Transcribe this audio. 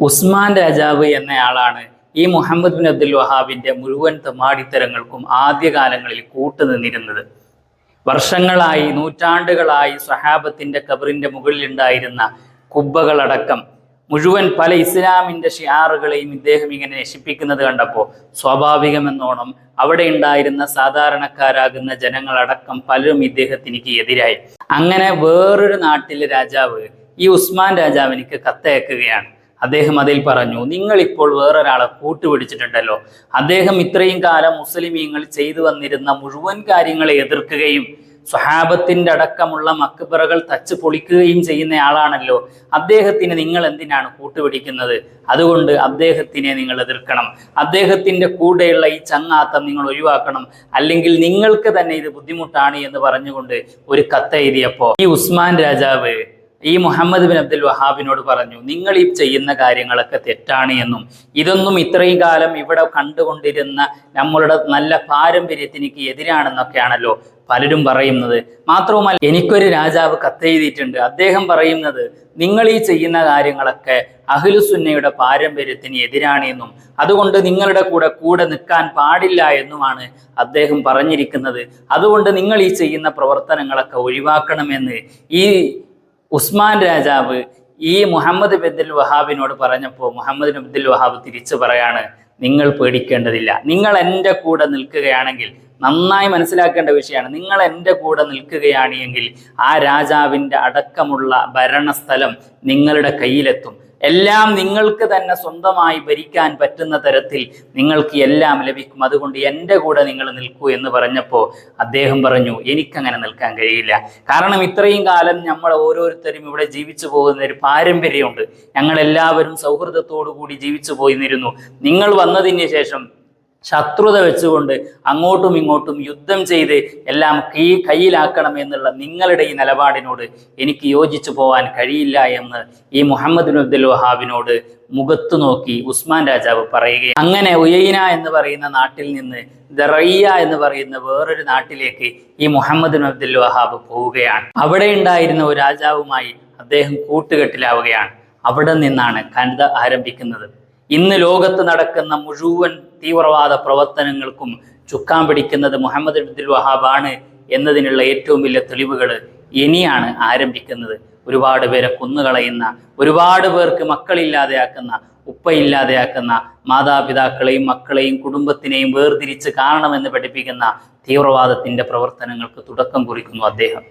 ഉസ്മാൻ രാജാവ് എന്നയാളാണ് ഈ മുഹമ്മദ് ബിൻ അബ്ദുൽ വഹാബിന്റെ മുഴുവൻ തെമ്മാടിത്തരങ്ങൾക്കും ആദ്യകാലങ്ങളിൽ കൂട്ടുനിന്നിരുന്നത്. വർഷങ്ങളായി, നൂറ്റാണ്ടുകളായി സ്വഹാബത്തിന്റെ ഖബറിന്റെ മുകളിലുണ്ടായിരുന്ന കുബ്ബകളടക്കം മുഴുവൻ പല ഇസ്ലാമിന്റെ ഷിയാറുകളെയും ഇദ്ദേഹം ഇങ്ങനെ നശിപ്പിക്കുന്നത് കണ്ടപ്പോൾ സ്വാഭാവികമെന്നോണം അവിടെ ഉണ്ടായിരുന്ന സാധാരണക്കാരാകുന്ന ജനങ്ങളടക്കം പലരും ഇദ്ദേഹത്തിനിക്ക് എതിരായി. അങ്ങനെ വേറൊരു നാട്ടിലെ രാജാവ് ഈ ഉസ്മാൻ രാജാവിനിക്ക് കത്തയക്കുകയാണ്. അദ്ദേഹം അതിൽ പറഞ്ഞു, നിങ്ങൾ ഇപ്പോൾ വേറൊരാളെ കൂട്ടുപിടിച്ചിട്ടുണ്ടല്ലോ. അദ്ദേഹം ഇത്രയും കാലം മുസ്ലിമീങ്ങൾ ചെയ്തു വന്നിരുന്ന മുഴുവൻ കാര്യങ്ങളെ എതിർക്കുകയും സ്വഹാബത്തിന്റെ അടക്കമുള്ള മക്ബറകൾ തച്ച് പൊളിക്കുകയും ചെയ്യുന്ന ആളാണല്ലോ. അദ്ദേഹത്തിന് നിങ്ങൾ എന്തിനാണ് കൂട്ടുപിടിക്കുന്നത്? അതുകൊണ്ട് അദ്ദേഹത്തിനെ നിങ്ങൾ എതിർക്കണം. അദ്ദേഹത്തിന്റെ കൂടെയുള്ള ഈ ചങ്ങാത്തം നിങ്ങൾ ഒഴിവാക്കണം, അല്ലെങ്കിൽ നിങ്ങൾക്ക് തന്നെ ഇത് ബുദ്ധിമുട്ടാണ് എന്ന് പറഞ്ഞുകൊണ്ട് ഒരു കത്തെഴുതിയപ്പോൾ ഈ ഉസ്മാൻ രാജാവ് ഈ മുഹമ്മദ് ബിൻ അബ്ദുൽ വഹാബിനോട് പറഞ്ഞു, നിങ്ങൾ ഈ ചെയ്യുന്ന കാര്യങ്ങളൊക്കെ തെറ്റാണ് എന്നും ഇതൊന്നും ഇത്രയും കാലം ഇവിടെ കണ്ടുകൊണ്ടിരുന്ന നമ്മളുടെ നല്ല പാരമ്പര്യത്തിനിക്ക് എതിരാണെന്നൊക്കെയാണല്ലോ പലരും പറയുന്നത്. മാത്രവുമല്ല, എനിക്കൊരു രാജാവ് കത്തെഴുതിയിട്ടുണ്ട്. അദ്ദേഹം പറയുന്നത് നിങ്ങൾ ഈ ചെയ്യുന്ന കാര്യങ്ങളൊക്കെ അഹ്ലുസുന്നയുടെ പാരമ്പര്യത്തിന് എതിരാണ് എന്നും അതുകൊണ്ട് നിങ്ങളുടെ കൂടെ നിൽക്കാൻ പാടില്ല എന്നുമാണ് അദ്ദേഹം പറഞ്ഞിരിക്കുന്നത്. അതുകൊണ്ട് നിങ്ങൾ ഈ ചെയ്യുന്ന പ്രവർത്തനങ്ങളൊക്കെ ഒഴിവാക്കണമെന്ന് ഈ ഉസ്മാൻ രാജാവ് ഈ മുഹമ്മദ് ബിൻ അബ്ദുൽ വഹാബിനോട് പറഞ്ഞപ്പോൾ മുഹമ്മദ് ബിൻ അബ്ദുൽ വഹാബ് തിരിച്ചു പറയാണ്, നിങ്ങൾ പേടിക്കേണ്ടതില്ല. നിങ്ങൾ എൻ്റെ കൂടെ നിൽക്കുകയാണെങ്കിൽ, നന്നായി മനസ്സിലാക്കേണ്ട വിഷയമാണ്, നിങ്ങൾ എൻ്റെ കൂടെ നിൽക്കുകയാണ് എങ്കിൽ ആ രാജാവിൻ്റെ അടക്കമുള്ള ഭരണസ്ഥലം നിങ്ങളുടെ കയ്യിലെത്തും. എല്ലാം നിങ്ങൾക്ക് തന്നെ സ്വന്തമായി ഭരിക്കാൻ പറ്റുന്ന തരത്തിൽ നിങ്ങൾക്ക് എല്ലാം ലഭിക്കും. അതുകൊണ്ട് എൻ്റെ കൂടെ നിങ്ങൾ നിൽക്കൂ എന്ന് പറഞ്ഞപ്പോൾ അദ്ദേഹം പറഞ്ഞു, എനിക്കങ്ങനെ നിൽക്കാൻ കഴിയില്ല. കാരണം ഇത്രയും കാലം നമ്മൾ ഓരോരുത്തരും ഇവിടെ ജീവിച്ചു പോകുന്ന ഒരു പാരമ്പര്യമുണ്ട്. ഞങ്ങളെല്ലാവരും സൗഹൃദത്തോടു കൂടി ജീവിച്ചു പോയിരുന്നിരുന്നു. നിങ്ങൾ വന്നതിന് ശേഷം ശത്രുത വെച്ചുകൊണ്ട് അങ്ങോട്ടും ഇങ്ങോട്ടും യുദ്ധം ചെയ്ത് എല്ലാം കയ്യിലാക്കണം എന്നുള്ള നിങ്ങളുടെ ഈ നിലപാടിനോട് എനിക്ക് യോജിച്ചു പോകാൻ കഴിയില്ല എന്ന് ഈ മുഹമ്മദ് ബിൻ അബ്ദുൽ വഹാബിനോട് മുഖത്തു നോക്കി ഉസ്മാൻ രാജാവ് പറയുകയാണ്. അങ്ങനെ ഉയൈന എന്ന് പറയുന്ന നാട്ടിൽ നിന്ന് ദറയ്യ എന്ന് പറയുന്ന വേറൊരു നാട്ടിലേക്ക് ഈ മുഹമ്മദ് ബിൻ അബ്ദുൽ വഹാബ് പോവുകയാണ്. അവിടെ ഉണ്ടായിരുന്ന ഒരു രാജാവുമായി അദ്ദേഹം കൂട്ടുകെട്ടിലാവുകയാണ്. അവിടെ നിന്നാണ് കഥ ആരംഭിക്കുന്നത്. ഇന്ന് ലോകത്ത് നടക്കുന്ന മുഴുവൻ തീവ്രവാദ പ്രവർത്തനങ്ങൾക്കും ചുക്കാൻ പിടിക്കുന്നത് മുഹമ്മദ് ബിൻ അബ്ദുൽ വഹാബാണ് എന്നതിനുള്ള ഏറ്റവും വലിയ തെളിവുകൾ ഇനിയാണ് ആരംഭിക്കുന്നത്. ഒരുപാട് പേരെ കൊന്നുകളയുന്ന, ഒരുപാട് പേർക്ക് മക്കളില്ലാതെയാക്കുന്ന, ഉപ്പയില്ലാതെയാക്കുന്ന, മാതാപിതാക്കളെയും മക്കളെയും കുടുംബത്തിനെയും വേർതിരിച്ച് കാണണമെന്ന് പഠിപ്പിക്കുന്ന തീവ്രവാദത്തിന്റെ പ്രവർത്തനങ്ങൾക്ക് തുടക്കം കുറിക്കുന്നു അദ്ദേഹം.